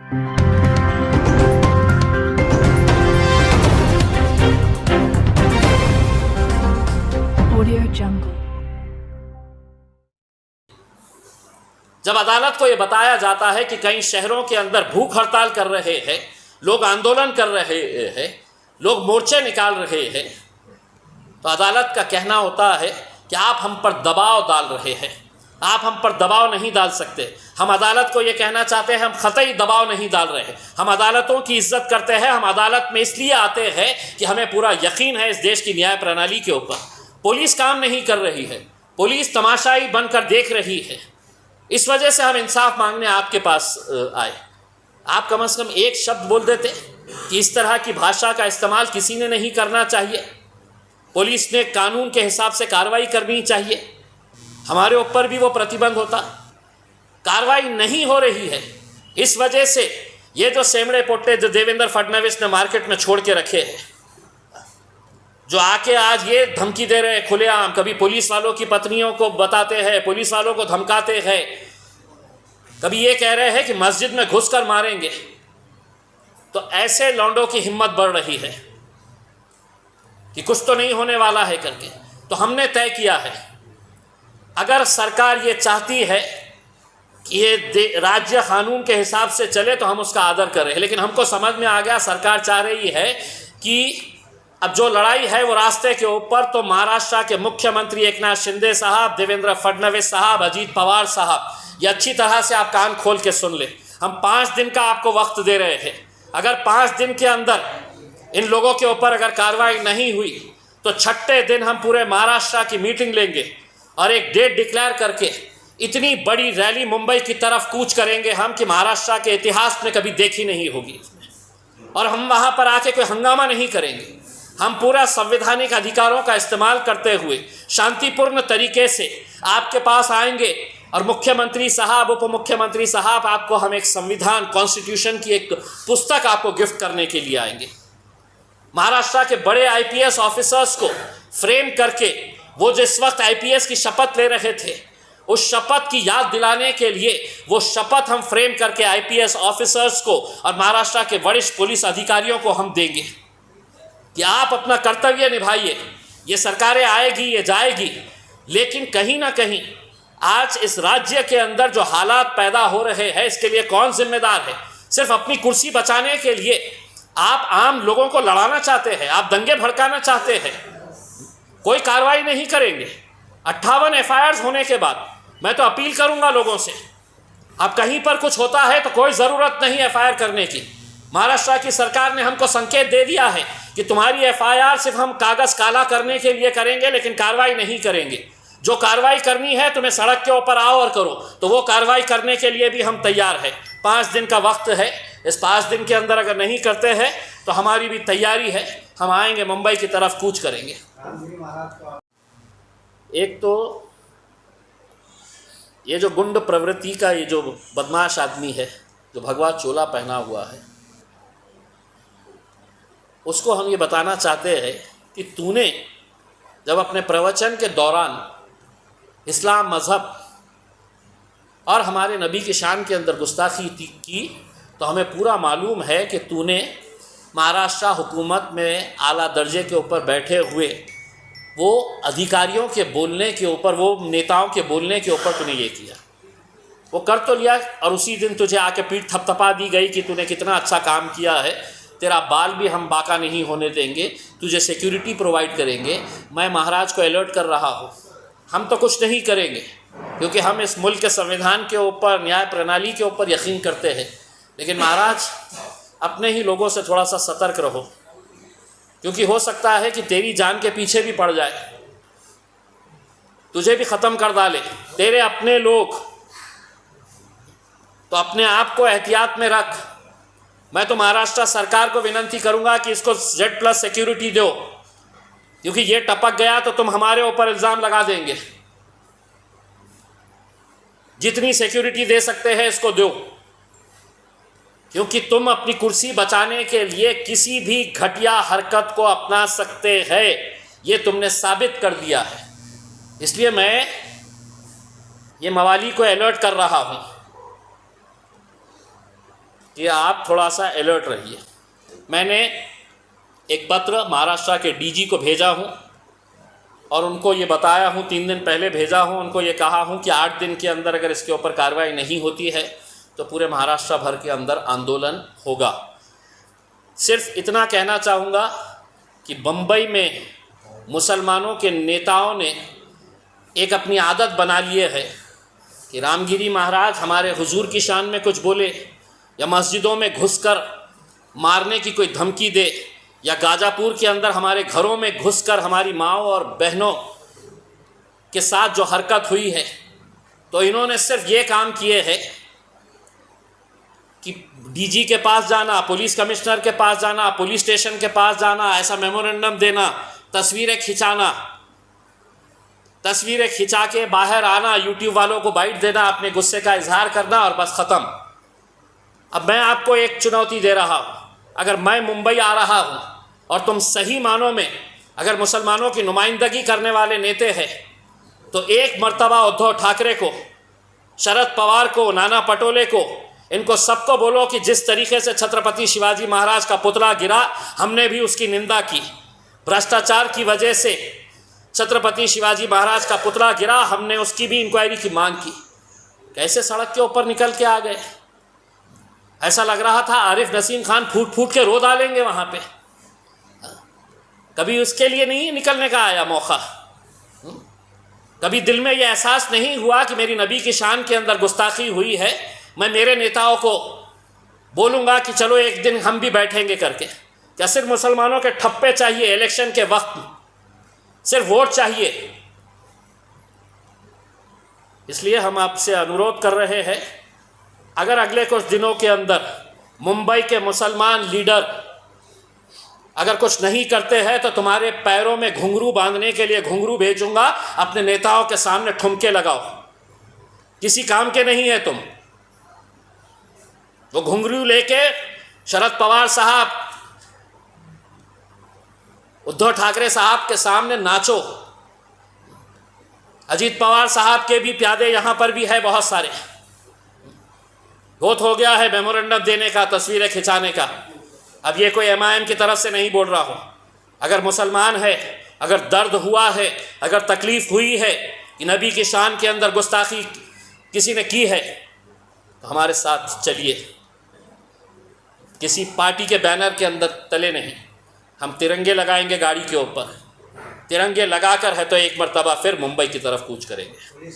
जब अदालत को यह बताया जाता है कि कई शहरों के अंदर भूख हड़ताल कर रहे हैं, लोग आंदोलन कर रहे हैं, लोग मोर्चे निकाल रहे हैं, तो अदालत का कहना होता है कि आप हम पर दबाव डाल रहे हैं, आप हम पर दबाव नहीं डाल सकते। हम अदालत को ये कहना चाहते हैं, हम ख़तई दबाव नहीं डाल रहे। हम अदालतों की इज्जत करते हैं। हम अदालत में इसलिए आते हैं कि हमें पूरा यकीन है इस देश की न्याय प्रणाली के ऊपर। पुलिस काम नहीं कर रही है, पुलिस तमाशाई बनकर देख रही है। इस वजह से हम इंसाफ मांगने आपके पास आए। आप कम से कम एक शब्द बोल देते कि इस तरह की भाषा का इस्तेमाल किसी ने नहीं करना चाहिए, पुलिस ने कानून के हिसाब से कार्रवाई करनी चाहिए, हमारे ऊपर भी वो प्रतिबंध होता। कार्रवाई नहीं हो रही है। इस वजह से ये जो सेमड़े पोटे जो देवेंद्र फडणवीस ने मार्केट में छोड़ के रखे हैं, जो आके आज ये धमकी दे रहे हैं खुलेआम, कभी पुलिस वालों की पत्नियों को बताते हैं, पुलिस वालों को धमकाते हैं, कभी ये कह रहे हैं कि मस्जिद में घुसकर मारेंगे, तो ऐसे लौंडों की हिम्मत बढ़ रही है कि कुछ तो नहीं होने वाला है करके। तो हमने तय किया है, अगर सरकार ये चाहती है कि ये राज्य कानून के हिसाब से चले तो हम उसका आदर करें, लेकिन हमको समझ में आ गया सरकार चाह रही है कि अब जो लड़ाई है वो रास्ते के ऊपर, तो महाराष्ट्र के मुख्यमंत्री एकनाथ शिंदे साहब, देवेंद्र फडणवीस साहब, अजीत पवार साहब, ये अच्छी तरह से आप कान खोल के सुन ले। हम 5 दिन का आपको वक्त दे रहे हैं। अगर 5 दिन के अंदर इन लोगों के ऊपर अगर कार्रवाई नहीं हुई तो 6ठे दिन हम पूरे महाराष्ट्र की मीटिंग लेंगे और एक डेट डिक्लेयर करके इतनी बड़ी रैली मुंबई की तरफ कूच करेंगे हम कि महाराष्ट्र के इतिहास में कभी देखी नहीं होगी। और हम वहाँ पर आके कोई हंगामा नहीं करेंगे। हम पूरा संवैधानिक अधिकारों का इस्तेमाल करते हुए शांतिपूर्ण तरीके से आपके पास आएंगे और मुख्यमंत्री साहब, उप मुख्यमंत्री साहब, आपको हम एक संविधान, कॉन्स्टिट्यूशन की एक पुस्तक आपको गिफ्ट करने के लिए आएंगे। महाराष्ट्र के बड़े आईपीएस ऑफिसर्स को फ्रेम करके वो जिस वक्त आईपीएस की शपथ ले रहे थे, उस शपथ की याद दिलाने के लिए वो शपथ हम फ्रेम करके आईपीएस ऑफिसर्स को और महाराष्ट्र के वरिष्ठ पुलिस अधिकारियों को हम देंगे कि आप अपना कर्तव्य निभाइए। ये सरकारें आएगी, ये जाएगी, लेकिन कहीं ना कहीं आज इस राज्य के अंदर जो हालात पैदा हो रहे हैं, इसके लिए कौन जिम्मेदार है? सिर्फ अपनी कुर्सी बचाने के लिए आप आम लोगों को लड़ाना चाहते हैं, आप दंगे भड़काना चाहते हैं, कोई कार्रवाई नहीं करेंगे। 58 एफआईआर होने के बाद मैं तो अपील करूंगा लोगों से, अब कहीं पर कुछ होता है तो कोई ज़रूरत नहीं एफआईआर करने की। महाराष्ट्र की सरकार ने हमको संकेत दे दिया है कि तुम्हारी एफआईआर सिर्फ हम कागज़ काला करने के लिए करेंगे, लेकिन कार्रवाई नहीं करेंगे। जो कार्रवाई करनी है तुम्हें सड़क के ऊपर आओ और करो, तो वो कार्रवाई करने के लिए भी हम तैयार हैं। 5 दिन का वक्त है। इस 5 दिन के अंदर अगर नहीं करते हैं तो हमारी भी तैयारी है, हम आएंगे, मुंबई की तरफ कूच करेंगे। एक तो ये जो गुंड प्रवृत्ति का ये जो बदमाश आदमी है, जो भगवा चोला पहना हुआ है, उसको हम ये बताना चाहते हैं कि तूने जब अपने प्रवचन के दौरान इस्लाम मज़हब और हमारे नबी की शान के अंदर गुस्ताखी की, तो हमें पूरा मालूम है कि तूने महाराष्ट्र हुकूमत में आला दर्जे के ऊपर बैठे हुए वो अधिकारियों के बोलने के ऊपर, वो नेताओं के बोलने के ऊपर तूने ये किया। वो कर तो लिया और उसी दिन तुझे आके पीठ थपथपा दी गई कि तूने कितना अच्छा काम किया है, तेरा बाल भी हम बाका नहीं होने देंगे, तुझे सिक्योरिटी प्रोवाइड करेंगे। मैं महाराज को अलर्ट कर रहा हूँ, हम तो कुछ नहीं करेंगे क्योंकि हम इस मुल्क के संविधान के ऊपर, न्याय प्रणाली के ऊपर यकीन करते हैं। लेकिन महाराज अपने ही लोगों से थोड़ा सा सतर्क रहो, क्योंकि हो सकता है कि तेरी जान के पीछे भी पड़ जाए, तुझे भी ख़त्म कर डाले तेरे अपने लोग। तो अपने आप को एहतियात में रख। मैं तो महाराष्ट्र सरकार को विनती करूंगा कि इसको Z+ सिक्योरिटी दो, क्योंकि ये टपक गया तो तुम हमारे ऊपर इल्ज़ाम लगा देंगे। जितनी सिक्योरिटी दे सकते हैं इसको दो, क्योंकि तुम अपनी कुर्सी बचाने के लिए किसी भी घटिया हरकत को अपना सकते हैं, ये तुमने साबित कर दिया है। इसलिए मैं ये मवाली को अलर्ट कर रहा हूँ कि आप थोड़ा सा अलर्ट रहिए। मैंने एक पत्र महाराष्ट्र के डीजी को भेजा हूँ और उनको ये बताया हूँ, 3 दिन पहले भेजा हूँ, उनको ये कहा हूँ कि 8 दिन के अंदर अगर इसके ऊपर कार्रवाई नहीं होती है तो पूरे महाराष्ट्र भर के अंदर आंदोलन होगा। सिर्फ इतना कहना चाहूँगा कि बम्बई में मुसलमानों के नेताओं ने एक अपनी आदत बना लिए है कि रामगिरी महाराज हमारे हुजूर की शान में कुछ बोले या मस्जिदों में घुसकर मारने की कोई धमकी दे या गाजापुर के अंदर हमारे घरों में घुसकर हमारी माँओं और बहनों के साथ जो हरकत हुई है, तो इन्होंने सिर्फ ये काम किए हैं कि डीजी के पास जाना, पुलिस कमिश्नर के पास जाना, पुलिस स्टेशन के पास जाना, ऐसा मेमोरेंडम देना, तस्वीरें खिंचाना, तस्वीरें खिंचा के बाहर आना, यूट्यूब वालों को बाइट देना, अपने गुस्से का इजहार करना और बस ख़त्म। अब मैं आपको एक चुनौती दे रहा हूँ, अगर मैं मुंबई आ रहा हूँ और तुम सही मानों में अगर मुसलमानों की नुमाइंदगी करने वाले नेता हैं तो एक मर्तबा उद्धव ठाकरे को, शरद पवार को, नाना पटोले को, इनको सबको बोलो कि जिस तरीके से छत्रपति शिवाजी महाराज का पुतला गिरा हमने भी उसकी निंदा की। भ्रष्टाचार की वजह से छत्रपति शिवाजी महाराज का पुतला गिरा, हमने उसकी भी इंक्वायरी की मांग की। कैसे सड़क के ऊपर निकल के आ गए। ऐसा लग रहा था आरिफ नसीम खान फूट फूट के रो डालेंगे वहाँ पे। कभी उसके लिए नहीं निकलने का आया मौका। कभी दिल में ये एहसास नहीं हुआ कि मेरी नबी की शान के अंदर गुस्ताखी हुई है, मैं मेरे नेताओं को बोलूँगा कि चलो एक दिन हम भी बैठेंगे करके। क्या सिर्फ मुसलमानों के ठप्पे चाहिए इलेक्शन के वक्त, सिर्फ वोट चाहिए? इसलिए हम आपसे अनुरोध कर रहे हैं, अगर अगले कुछ दिनों के अंदर मुंबई के मुसलमान लीडर अगर कुछ नहीं करते हैं तो तुम्हारे पैरों में घुंघरू बांधने के लिए घुंघरू भेजूंगा, अपने नेताओं के सामने ठुमके लगाओ। किसी काम के नहीं है तुम। वो घुंघरू लेके शरद पवार साहब, उद्धव ठाकरे साहब के सामने नाचो। अजीत पवार साहब के भी प्यादे यहाँ पर भी है बहुत सारे। बहुत हो गया है मेमोरेंडम देने का, तस्वीरें खिंचाने का। अब ये कोई एमआईएम की तरफ से नहीं बोल रहा हूँ। अगर मुसलमान है, अगर दर्द हुआ है, अगर तकलीफ़ हुई है कि नबी की शान के अंदर गुस्ताखी किसी ने की है, तो हमारे साथ चलिए। किसी पार्टी के बैनर के अंदर तले नहीं, हम तिरंगे लगाएंगे गाड़ी के ऊपर। तिरंगे लगाकर है तो एक मर्तबा फिर मुंबई की तरफ कूच करेंगे।